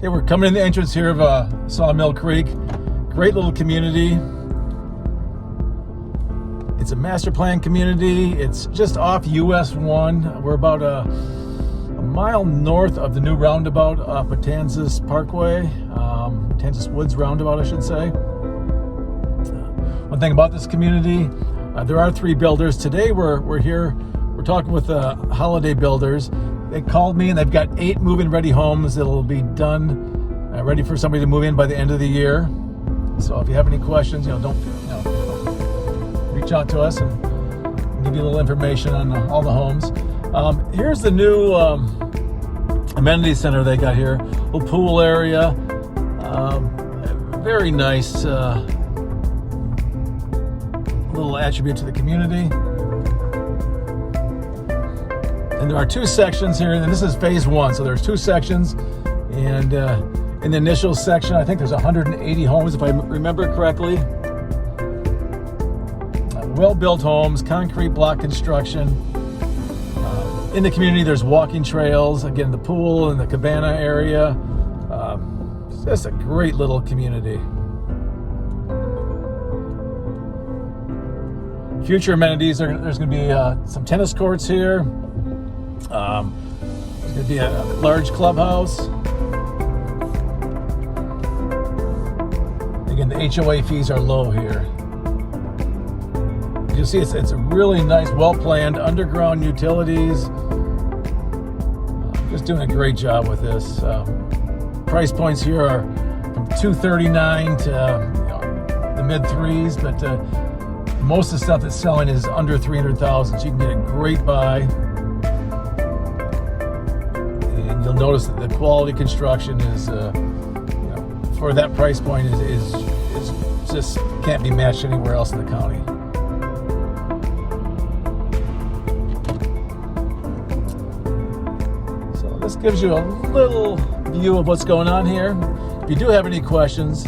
Okay, we're coming in the entrance here of Sawmill Creek. Great little community. It's a master plan community. It's just off US 1. We're about a mile north of the new roundabout off Matanzas Parkway. Matanzas Woods roundabout, I should say. One thing about this community, there are 3 builders. Today we're here, we're talking with Holiday Builders. They called me and they've got 8 move-in ready homes that'll be done, ready for somebody to move in by the end of the year. So if you have any questions, don't reach out to us and give you a little information on all the homes. Here's the new amenity center they got here. Little pool area, very nice little attribute to the community. And there are 2 sections here, and this is phase 1. So there's 2 sections, and in the initial section, I think there's 180 homes, if I remember correctly. Well-built homes, concrete block construction. In the community, there's walking trails. Again, the pool and the cabana area. It's just a great little community. Future amenities, there's going to be some tennis courts here. There's going to be a large clubhouse. Again, the HOA fees are low here. You'll see it's a really nice, well-planned underground utilities. Just doing a great job with this. Price points here are from $239 to the mid 3s, but most of the stuff that's selling is under $300,000, so you can get a great buy. And you'll notice that the quality construction is, for that price point, is just can't be matched anywhere else in the county. So this gives you a little view of what's going on here. If you do have any questions,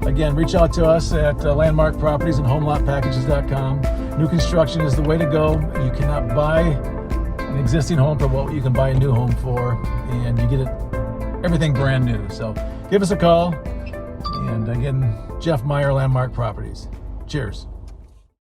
again, reach out to us at Landmark Properties and HomeLotPackages.com. New construction is the way to go. You cannot buy an existing home for what you can buy a new home for, and you get everything brand new. So give us a call. And again, Jeff Meyer, Landmark Properties. Cheers.